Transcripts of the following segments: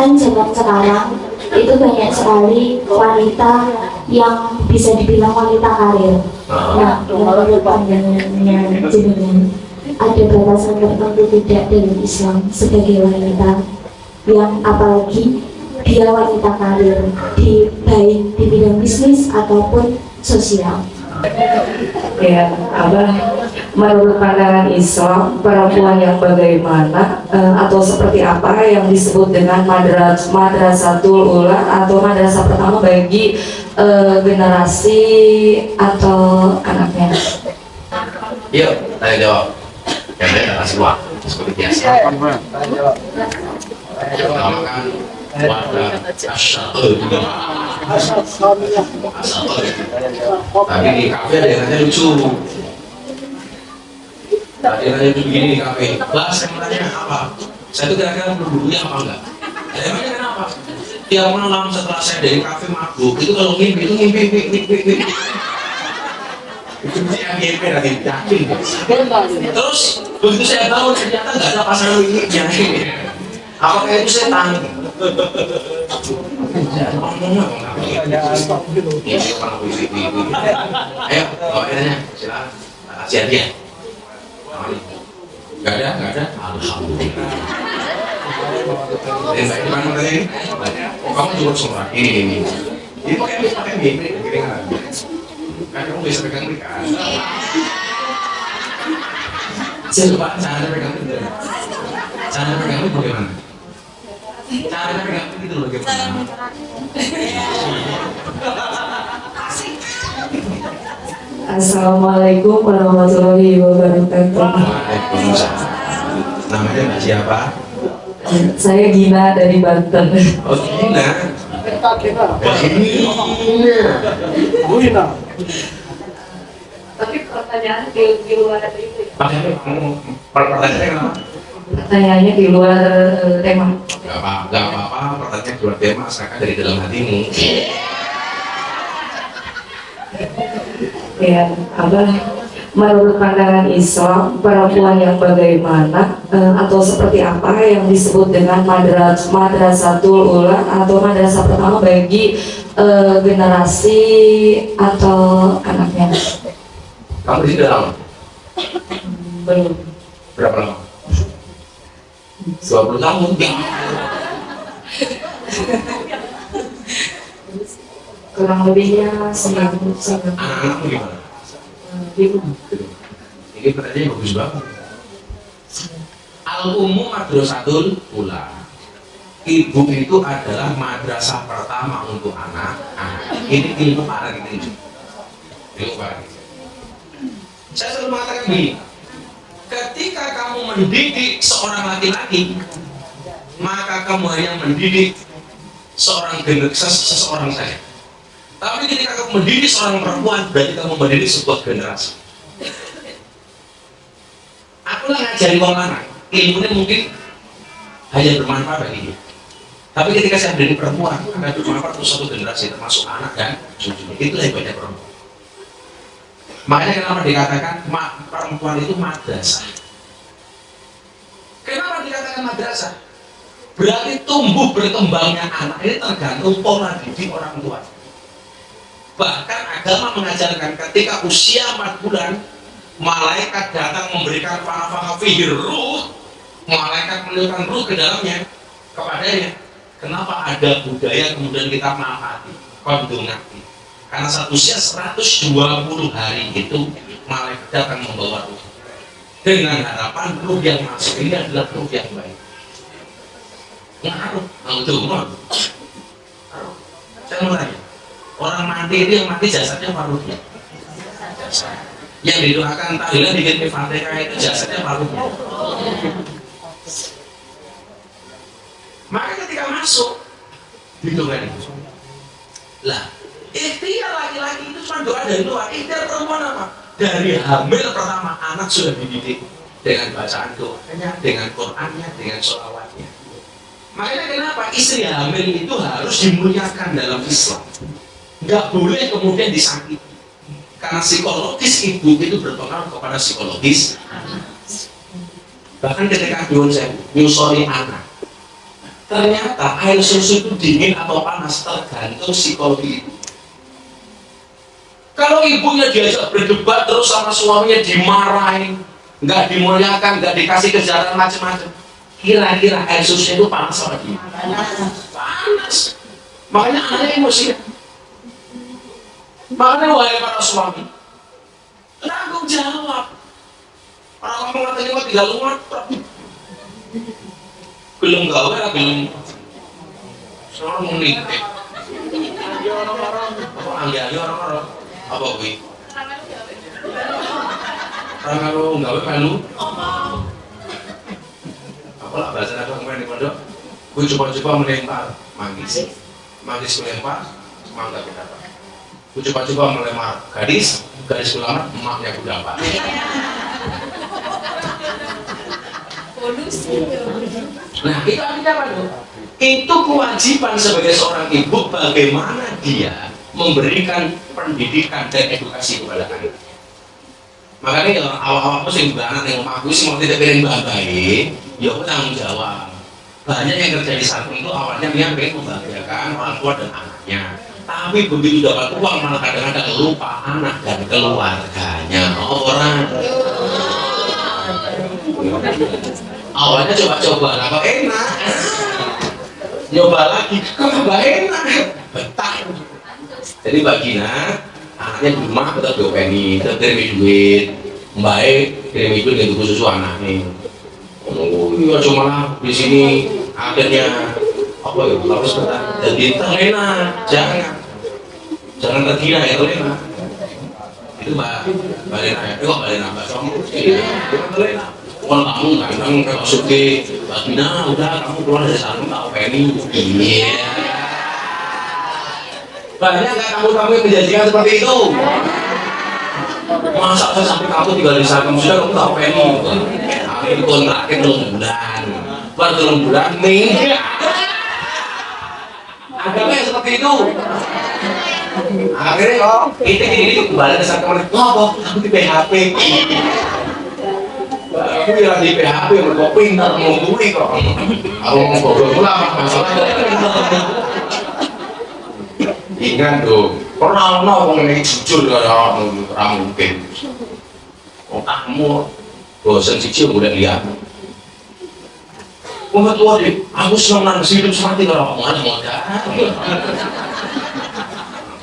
kan zaman sekarang itu banyak sekali wanita yang bisa dibilang wanita karir. Nah, menurut pandangannya jenengan, ada batasan tertentu tidak dalam Islam sebagai wanita yang apalagi dia wanita karir baik di bidang bisnis ataupun sosial? Ya, menurut pandangan Islam, perempuan yang bagaimana atau seperti apa yang disebut dengan madrasatul ula atau madrasah pertama bagi generasi atau anaknya? Yuk, tanya jawab. Yang lain tak kasih waktu seperti biasa. Pertama kan wadah asy'al juga. Tapi di kafe ada yang nanya lucu. Tadi nanya tuh begini di kafe. Lah, saya mau tanya apa? Saya tuh kira-kira berbudunya apa enggak? Saya tanya kenapa? Tiap malam setelah saya dari kafe mabuk, itu kalau ngimpi itu ngimpi. Itu yang ngimpi lagi yakin. Terus begitu saya tahu ternyata nggak ada pasangan yang ini. Apakah itu setan? Ayo, bawainnya, silakan. Kasih hadiah. Nggak ada. Alhamdulillah. Dan saya dimana tadi ini? Oh, kamu juga semua. Ini. Ini pakai mimpi, keringan. Kan kamu bisa pegang ini kan? Coba cara pegang itu. Cara pegang itu bagaimana? Cara pegang itu bagaimana? Assalamualaikum warahmatullahi wabarakatuh. Waalaikumsalam. Namanya Mbak siapa? Saya Gina dari Banten. Oh, Gina. Gina. Tapi pertanyaan di luar itu. Pertanyaannya kenapa? Pertanyaannya di luar tema. Gak apa-apa, pertanyaan di luar tema asalkan dari dalam hatimu. Ya, menurut pandangan Islam, perempuan yang bagaimana atau seperti apa yang disebut dengan madrasatul ula atau madrasah pertama bagi generasi atau anaknya? Kamu di sini udah lama? Belum. Berapa lama? 20 tahun. Kurang lebihnya 9 tahun. Anak-anakmu gimana? Ibu. Ini pertanyaannya bagus banget. Al-Ummu Madrasatul Ula. Ibu itu adalah madrasah pertama untuk anak. Ini ilmu para gitu. Ilmu para gitu. Saya selalu mengatakan begini, ketika kamu mendidik seorang laki-laki, maka kamu hanya mendidik seseorang saja. Tapi ketika kamu mendidik seorang perempuan, berarti kamu mendidik sebuah generasi. Aku lah ngajari orang anak, ilmunya mungkin hanya bermanfaat bagi dia. Tapi ketika saya mendidik perempuan, akan bermanfaat untuk satu generasi, termasuk anak dan cucunya. Itulah yang banyak perempuan. Makanya kenapa dikatakan perempuan itu madrasah. Kenapa dikatakan madrasah? Berarti tumbuh berkembangnya anak ini tergantung pola didik orang tua. Bahkan agama mengajarkan ketika usia 4 bulan, malaikat datang memberikan fana fihir ruh, malaikat menurunkan ruh ke dalamnya, kepadanya. Kenapa ada budaya kemudian kita maafati, kondungati? Karena saat usia 120 hari itu malaikat datang membawa ruh dengan harapan ruh yang masuk ini adalah ruh yang baik. Ngaruh, saya mau tanya, orang mati itu yang mati jasadnya apa ruhnya? Jasad. Yang didoakan tahlilan bikin Fatihah itu jasadnya apa ruhnya? Maka ketika masuk didoakan itu. Lah, ikhtiar laki-laki itu cuma doa dari luar. Ikhtiar perempuan apa? Dari hamil pertama anak sudah dididik dengan bacaan doanya, dengan Qur'annya, dengan sholawatnya. Makanya kenapa istri hamil itu harus dimuliakan dalam Islam. Nggak boleh kemudian disakiti. Karena psikologis ibu itu berpengaruh kepada psikologis anak. Bahkan ketika nyusori anak, Ternyata air susu itu dingin atau panas tergantung psikologi ibu. Kalau ibunya diajak berdebat terus sama suaminya dimarahin, nggak dimuliakan, nggak dikasih kejaran macam-macam, kira-kira air susu itu panas apa dingin? Panas. Makanya anaknya emosi. Makanya wahai para suami, tanggung jawab. Orang ngomong katanya kok tinggal lumat, belum gawe lah belum. Soalnya mau nitip. Apa anggi orang-orang? Apa gue? Orang kalau gawe malu. Apalah bahasa apa kemarin di pondok? Gue coba-coba melempar manggis melempar, mangga aku dapat. Gue coba-coba melempar gadis melamar, emaknya aku dapat. Nah, itu artinya apa dong? Itu kewajiban sebagai seorang ibu bagaimana dia memberikan pendidikan dan edukasi kepada anak. Makanya ya awal-awal aku sih anak yang aku sih mau tidak pengen baik, ya aku tanggung jawab. Banyak yang kerja di samping itu awalnya dia pengen membahagiakan orang tua dan anaknya. Tapi begitu dapat uang malah kadang-kadang lupa anak dan keluarganya orang. Awalnya coba-coba, kok enak. Nyoba lagi, kok nggak enak. Betah. Jadi Mbak Gina, anaknya di rumah tetap diopeni, tetap kirim duit. Baik, kirim duit dengan susu anaknya. Oh iya, cuma lah di sini akhirnya apa ya? Harus betah. Jadi terlena, jangan tergila ya terlena. Itu Mbak Lena ya, kok Mbak Lena Mbak Somo? Jangan terlena. Kalau kamu kadang kalau suki Mbak Gina, udah kamu keluar dari sana tak openi. Iya. Banyak nggak kamu yang menjanjikan seperti itu? Masa saya sampai kamu tinggal di sana, kamu sudah kamu tak openi. Ini kontraknya 3 bulan. Baru 3 bulan nih. Agama yang seperti itu. Akhirnya kita gini kembali ke sana kemarin. Wah, aku di PHP. Aku yang di PHP mereka pintar mau duit kok. Aku mau ngobrol pula masalahnya. Ingat dong, pernah ngomong ini jujur kalau orang mungkin. Otakmu bosan sih udah lihat. Wah tua deh, aku senang nang hidup semati kalau mau ada modal.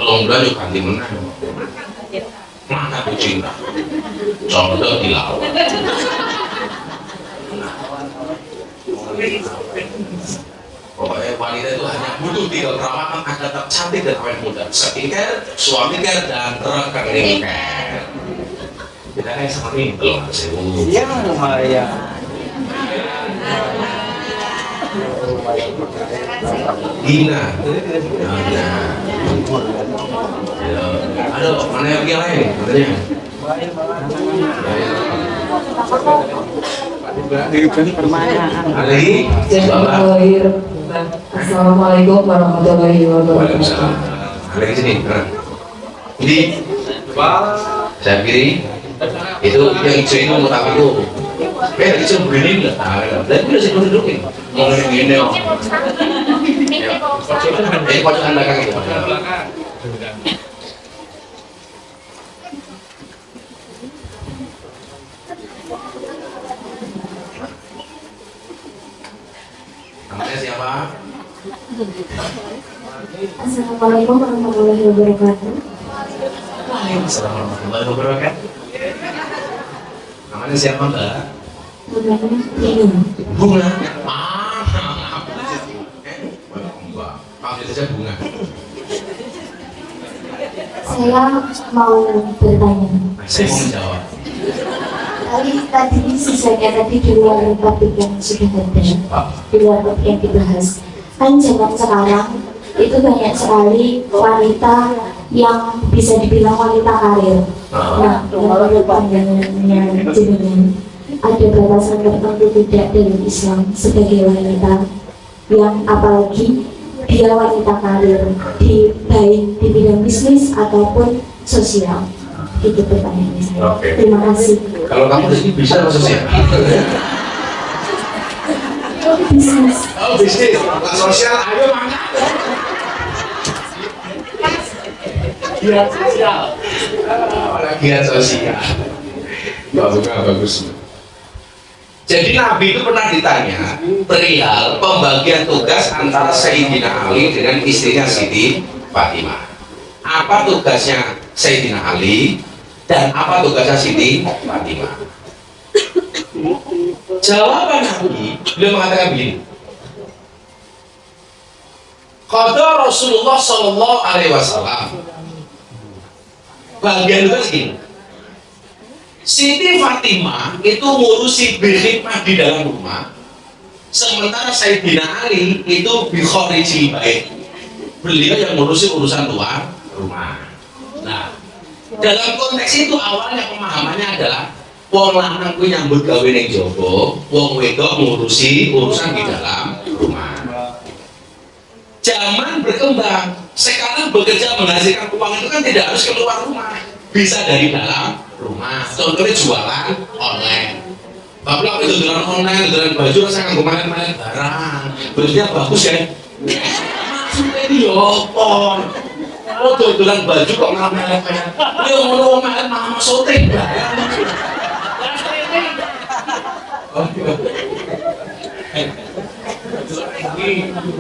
Kalau udah yuk ganti menang. Mana aku cinta, contoh di laut. Pokoknya wanita itu hanya butuh 3 perawatan agar tetap cantik dan awet muda. Skincare, suami care, dan rekening care. Kita kayak seperti ini, belum sewu. Iya, lumayan. Gina. Aduh, mana yang lain? Katanya. Ada lagi? Assalamualaikum warahmatullahi wabarakatuh. Waalaikumsalam. Ada lagi sini. Ini saya kiri itu yang hijau itu mau tahu itu. Yang hijau begini nggak tahu. Dan itu saya dudukin. Mau begini oh. Ini pojokan belakang itu. Namanya siapa? Assalamualaikum warahmatullahi wabarakatuh. Waalaikumsalam warahmatullahi wabarakatuh. Namanya siapa Mbak? Namanya Nino. Bunga. Maaf saja Bunga. Saya mau bertanya. Saya mau menjawab. Tadi sisanya tadi di luar topik yang sudah ada, di luar topik yang dibahas. Kan zaman sekarang itu banyak sekali wanita yang bisa dibilang wanita karir. Nah, menurut pandangannya jenengan, ada batasan tertentu tidak dalam Islam sebagai wanita yang apalagi dia wanita karir di baik di bidang bisnis ataupun sosial. Itu pertanyaannya saya. Terima kasih. Kalau kamu di sini bisa maksudnya? bisnis. Oh bisnis, bukan sosial, ayo mangga. Giat sosial. Giat sosial. Bagus. Jadi Nabi itu pernah ditanya perihal pembagian tugas antara Sayyidina Ali dengan istrinya Siti Fatimah. Apa tugasnya Sayyidina Ali dan apa tugasnya Siti Fatimah? Jawaban Nabi, beliau mengatakan begini. Qada Rasulullah Sallallahu Alaihi Wasallam. Bagian tugas ini. Siti Fatimah itu ngurusi berkhidmat di dalam rumah, sementara Sayyidina Ali itu bikhorijil bait. Beliau yang ngurusi urusan luar rumah. Nah, dalam konteks itu awalnya pemahamannya adalah wong lanang kuwi nyambut gawe ning jaba, wong wedok ngurusi urusan di dalam rumah. Zaman berkembang, sekarang bekerja menghasilkan uang itu kan tidak harus keluar rumah, bisa dari dalam rumah. Contohnya jualan online. Bapak aku itu jualan online, jualan baju, saya nganggo main-main barang, bajunya bagus ya. Maksudnya ini opor. Oh jualan baju kok malah main-main. Dia ngomong main malah syuting.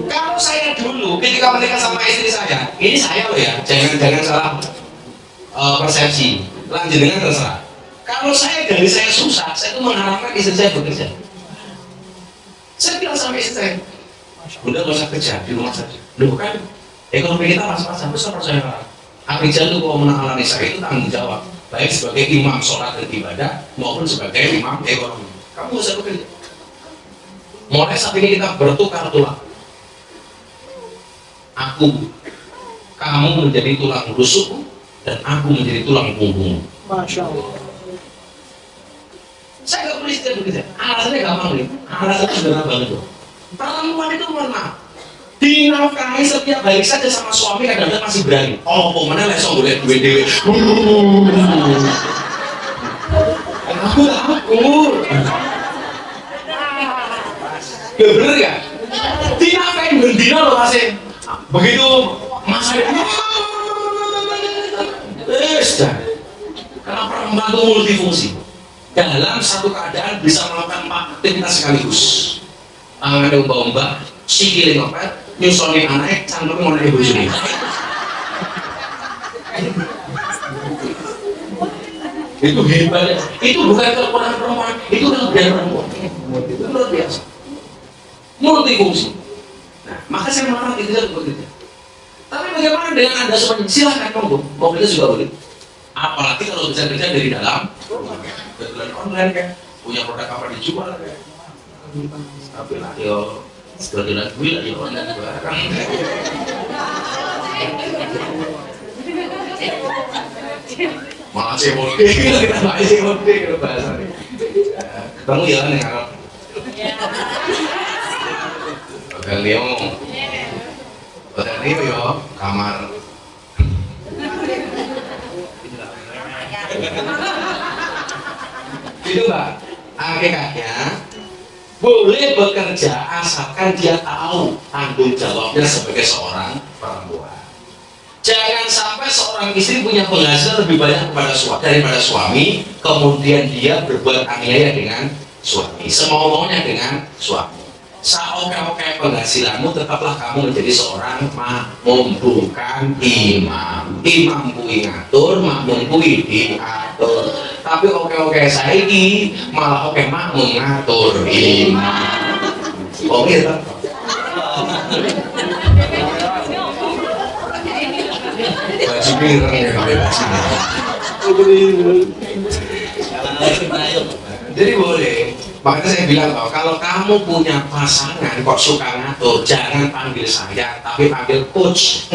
Kalau saya dulu ketika menikah sama istri saya, ini saya loh ya, jangan salah persepsi. Lanjut dengan terserah. Kalau dari saya susah, saya itu mengharapkan istri saya bekerja. Saya bilang sama istri saya, Bunda nggak usah kerja di rumah saja. Loh kan, ekonomi kita pas-pasan besar percaya. Arijal itu kalau menangani saya itu tanggung jawab, baik sebagai imam sholat dan ibadah maupun sebagai imam ekonomi. Kamu bisa bekerja. Mulai saat ini kita bertukar tulang. Kamu menjadi tulang rusukku dan aku menjadi tulang punggung. Masya Allah. Saya nggak boleh istirahat bekerja. Alasannya gampang nih. Alasannya sederhana banget tuh. Perempuan itu mana? Dinafkahi setiap hari saja sama suami kadang-kadang masih berani. Oh, mana lesong boleh dewe-dewe. Aku takut. Ya bener ya? Dinafkahi bendina loh masih. Begitu masa karena perempuan itu multifungsi. Dalam satu keadaan bisa melakukan 4 aktivitas sekaligus. Tangannya umbah-umbah, sikile ngopet, nyusoni anaknya, cangkeme ngomongnya bojone. Itu hebat ya. Itu bukan kekurangan perempuan, itu kelebihan perempuan. Itu luar biasa. Multifungsi. Nah, maka saya melarang itu untuk bekerja. Tapi bagaimana dengan Anda semuanya? Silahkan monggo, mau kerja juga boleh. Apalagi kalau bisa kerja dari dalam kebetulan online kan, punya produk apa dijual kan. Tapi lah yo kebetulan gue lah yo online barang. Malah COD, kenapa COD kalau bahasanya? Ketemu ya nih Arab. Hotel Neo yo kamar. Itu Mbak, hakikatnya boleh bekerja asalkan dia tahu tanggung jawabnya sebagai seorang perempuan. Jangan sampai seorang istri punya penghasilan lebih banyak daripada suami, kemudian dia berbuat aniaya dengan suami, semau-maunya dengan suami. Seoke-oke penghasilanmu, tetaplah kamu menjadi seorang makmum, bukan imam. Imam kuwi ngatur, makmum kuwi diatur. Tapi oke-oke saiki malah oke makmum ngatur imam. Oke tak? Baju pirang ya pakai baju. Jadi boleh. Makanya saya bilang kalau kamu punya pasangan kok suka ngatur, jangan panggil saya, tapi panggil coach,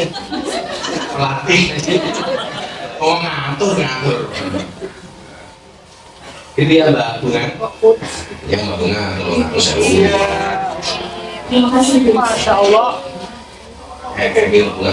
pelatih. Oh ngatur. Ini ya Mbak Bunga. Ya Mbak Bunga, kalau ngatur saya. Terima kasih. Masya Allah. Bunga